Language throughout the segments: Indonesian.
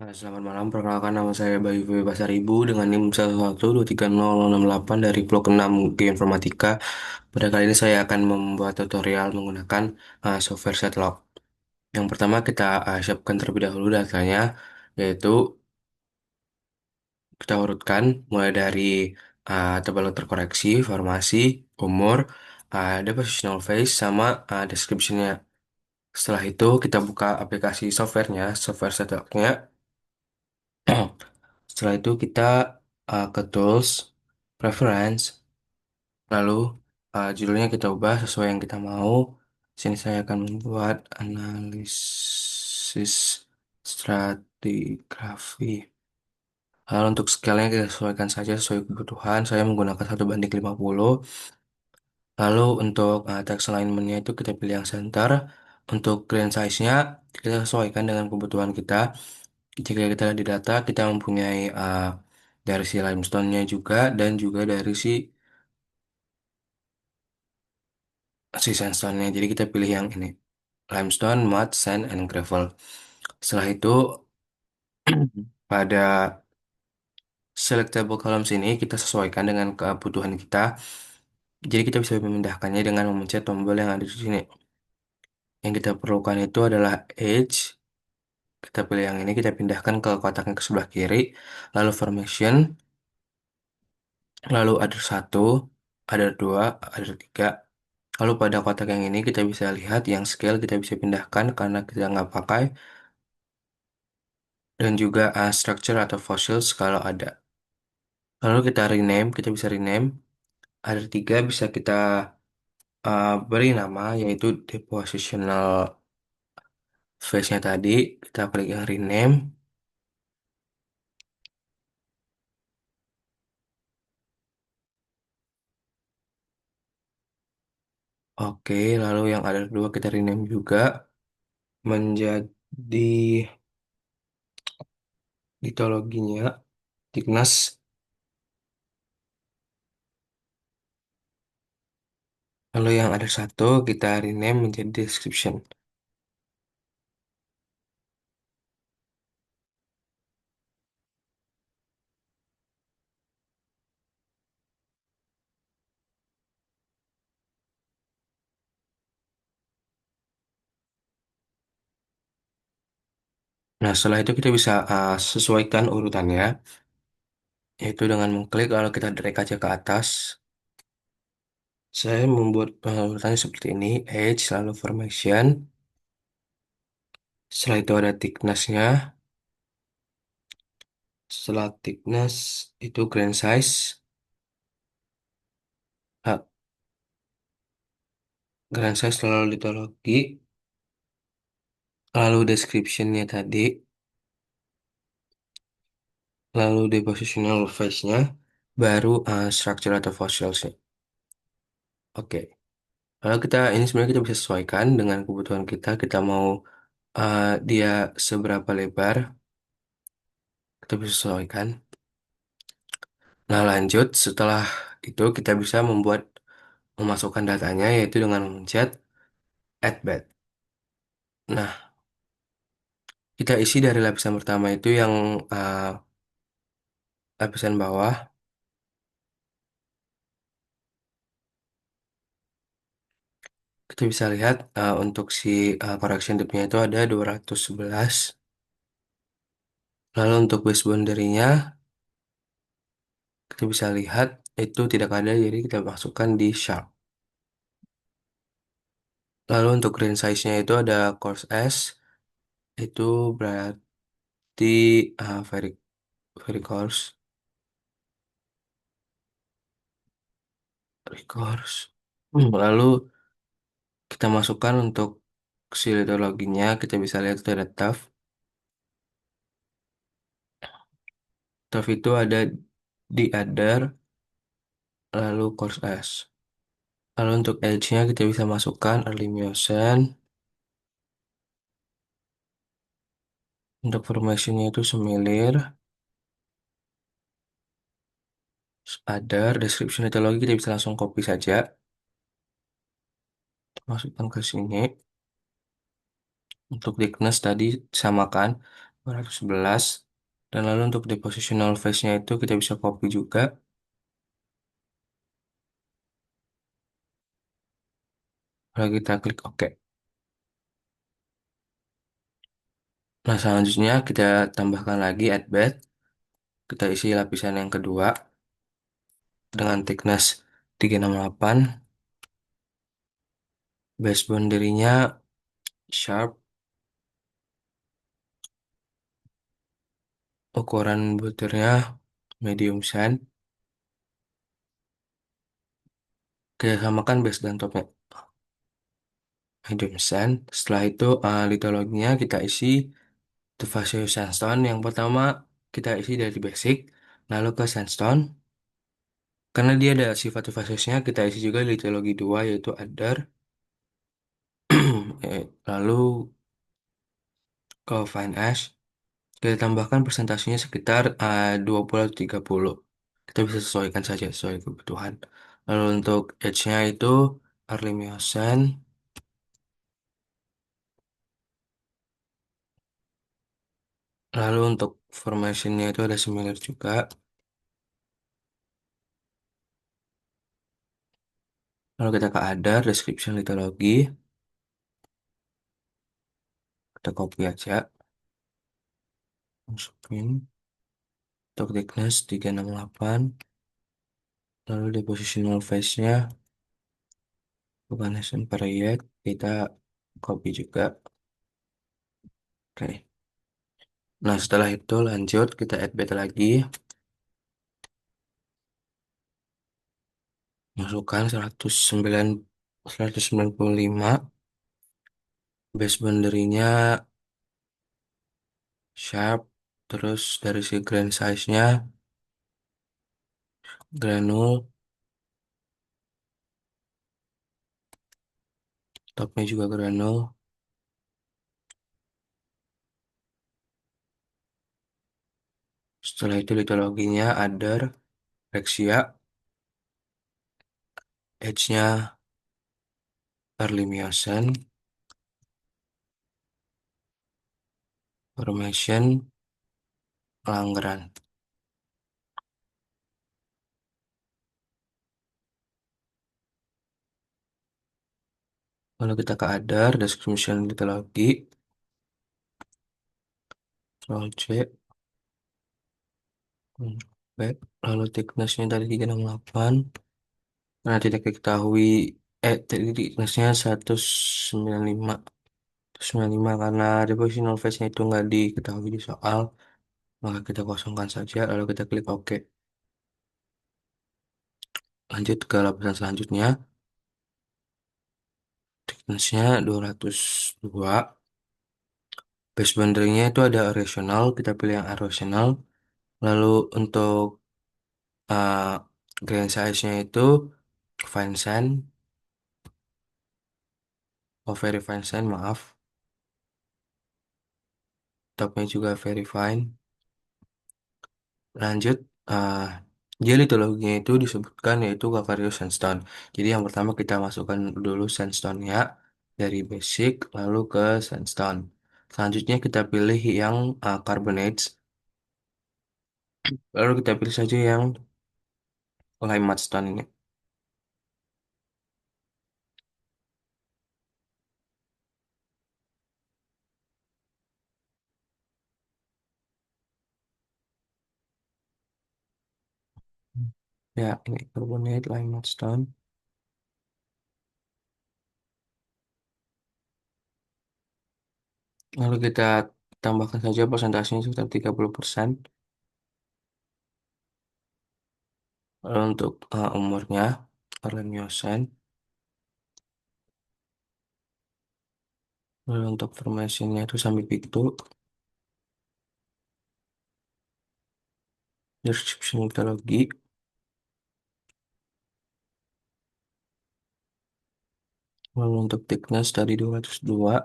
Selamat malam, perkenalkan nama saya Bayu V. Pasaribu dengan NIM 1123068 dari Blok 6 Geoinformatika. Pada kali ini saya akan membuat tutorial menggunakan software Setlock. Yang pertama kita siapkan terlebih dahulu datanya, yaitu kita urutkan mulai dari tebal terkoreksi, formasi, umur, depositional phase, sama description-nya. Setelah itu kita buka aplikasi softwarenya, software Setlock-nya. Setelah itu kita ke Tools, Preference, lalu judulnya kita ubah sesuai yang kita mau. Sini saya akan membuat analisis stratigrafi. Lalu untuk scale-nya kita sesuaikan saja sesuai kebutuhan. Saya menggunakan 1:50. Lalu untuk text alignment-nya itu kita pilih yang center. Untuk grand size-nya kita sesuaikan dengan kebutuhan kita. Jika kita lihat di data, kita mempunyai dari si limestone-nya juga dan juga dari si sandstone-nya. Jadi kita pilih yang ini, limestone, mud, sand, and gravel. Setelah itu pada selectable columns ini kita sesuaikan dengan kebutuhan kita. Jadi kita bisa memindahkannya dengan memencet tombol yang ada di sini. Yang kita perlukan itu adalah edge. Kita pilih yang ini, kita pindahkan ke kotak yang ke sebelah kiri. Lalu formation, lalu ada satu, ada dua, ada tiga. Lalu pada kotak yang ini kita bisa lihat yang scale kita bisa pindahkan karena kita nggak pakai. Dan juga structure atau fossils kalau ada. Lalu kita rename, kita bisa rename. Ada tiga bisa kita beri nama yaitu depositional phase-nya tadi. Kita klik yang rename. Oke, lalu yang ada dua kita rename juga menjadi litologinya thickness. Lalu yang ada satu kita rename menjadi description. Nah, setelah itu kita bisa sesuaikan urutannya, yaitu dengan mengklik lalu kita drag aja ke atas. Saya membuat urutannya seperti ini, age, lalu formation. Setelah itu ada thickness-nya. Setelah thickness itu grand size. Ah, grand size lalu litologi. Lalu description-nya tadi. Lalu depositional phase-nya. Baru structure atau fossils-nya. Oke. Lalu kita ini sebenarnya kita bisa sesuaikan dengan kebutuhan kita. Kita mau dia seberapa lebar. Kita bisa sesuaikan. Nah, lanjut setelah itu kita bisa memasukkan datanya yaitu dengan memencet add bed. Nah, kita isi dari lapisan pertama itu yang lapisan bawah. Kita bisa lihat untuk si correction depth-nya itu ada 211. Lalu untuk base boundary-nya kita bisa lihat itu tidak ada jadi kita masukkan di sharp. Lalu untuk grain size-nya itu ada coarse S itu berarti very very coarse. Very coarse. Lalu kita masukkan untuk si litologinya, kita bisa lihat itu ada TAF. TAF itu ada di other, lalu course S. Lalu untuk edge-nya kita bisa masukkan early Miocene. Untuk formation-nya itu semilir. Other, description litologi kita bisa langsung copy saja. Masukkan ke sini. Untuk thickness tadi samakan. 211. Dan lalu untuk di positional face-nya itu kita bisa copy juga. Lalu kita klik OK. Nah, selanjutnya kita tambahkan lagi add bed. Kita isi lapisan yang kedua dengan thickness 368. Base boundary-nya sharp. Ukuran butirnya medium sand. Kita samakan base dan topnya medium sand. Setelah itu litologinya kita isi Tuface Sandstone. Yang pertama kita isi dari basic, lalu ke sandstone. Karena dia ada sifat Tufacesnya, kita isi juga litologi 2 yaitu Adar. Lalu ke Fine Ash. Kita tambahkan persentasenya sekitar 20 atau 30. Kita bisa sesuaikan saja sesuai kebutuhan. Lalu untuk edge-nya itu early Miocene. Lalu untuk formation-nya itu ada similar juga. Lalu kita ke Adar, description litologi. Kita copy aja. Masukin. Untuk thickness 368. Lalu di positional face-nya bukan Asian period. Kita copy juga. Oke. Nah, setelah itu lanjut kita add bed lagi. Masukkan 195. Base boundary-nya sharp. Terus dari si grain size-nya granul. Topnya juga granul. Setelah itu litologinya Adar, Rexia. Edge-nya early Miocene. Formation Langgeran. Lalu kita ke Adar, description litologi. Ctrl C. Back. Lalu thickness-nya tadi 368. Nah, tidak diketahui tadi thickness-nya 195. 195 karena depositional phase-nya itu nggak diketahui di soal, maka kita kosongkan saja lalu kita klik OK. Lanjut ke lapisan selanjutnya. Thickness-nya 202. Base boundary-nya itu ada rational, kita pilih yang rational. Lalu untuk uh, grain size-nya itu fine sand, oh very fine sand, maaf. Topnya juga very fine. Lanjut, uh, dia litologinya itu disebutkan yaitu Calcareous sandstone. Jadi yang pertama kita masukkan dulu sandstone-nya dari basic lalu ke sandstone. Selanjutnya kita pilih yang carbonates. Lalu kita pilih saja yang limestone ini. Ya, ini carbonate limestone. Lalu kita tambahkan saja persentasenya sekitar 30%. Lalu untuk umurnya, Erlen Yosen. Lalu untuk formasinya itu sampai Pitu. Description mitologi. Lalu untuk thickness tadi 202.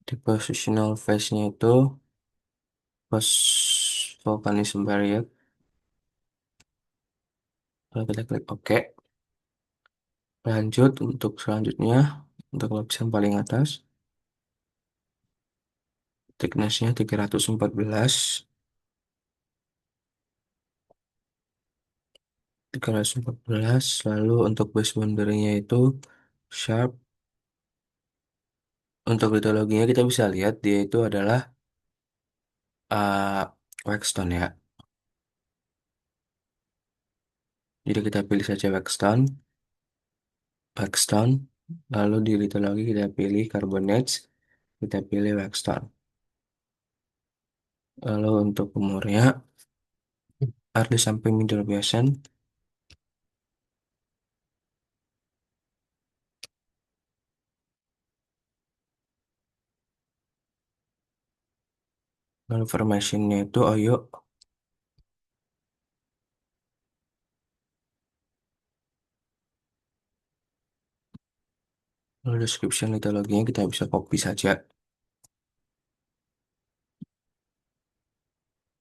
Di positional phase-nya itu post volcanism period. Lalu kita klik OK. Lanjut untuk selanjutnya, untuk lapisan paling atas. thicknessnya 314, lalu untuk base boundary-nya itu sharp. Untuk litologinya kita bisa lihat dia itu adalah waxstone ya. Jadi kita pilih saja waxstone, lalu di litologi kita pilih carbonates, kita pilih waxstone. Lalu untuk umurnya early sampai middle Middlebiation, lalu formationnya itu Oyo, lalu description litologinya kita bisa copy saja.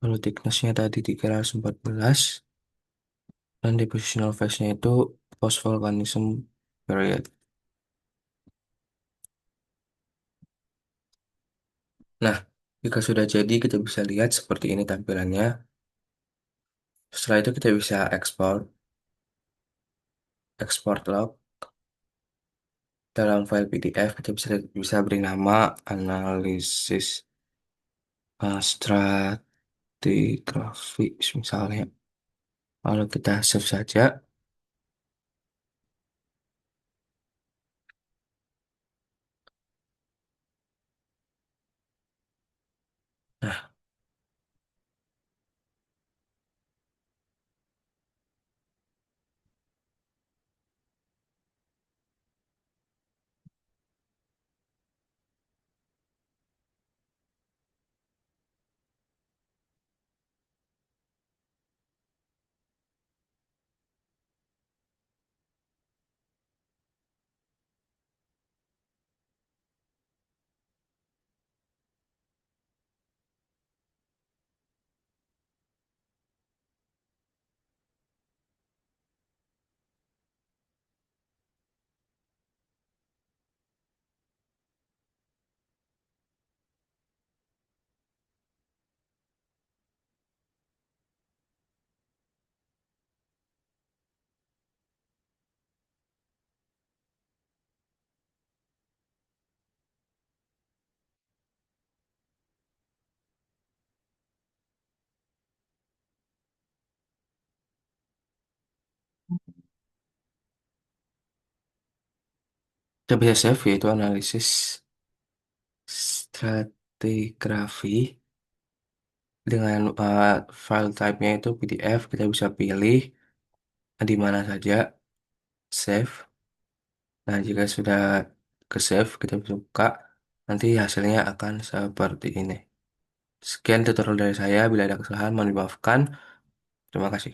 Lalu thicknessnya tadi 314, dan depositional phase-nya itu post volcanism period. Nah, jika sudah jadi kita bisa lihat seperti ini tampilannya. Setelah itu kita bisa export log dalam file PDF. Kita bisa beri nama analisis stratigrafis misalnya. Lalu kita save saja. Nah, kita bisa save yaitu analisis stratigrafi dengan file type-nya itu PDF. Kita bisa pilih di mana saja, save. Nah, jika sudah ke save, kita bisa buka. Nanti hasilnya akan seperti ini. Sekian tutorial dari saya. Bila ada kesalahan, mohon dimaafkan. Terima kasih.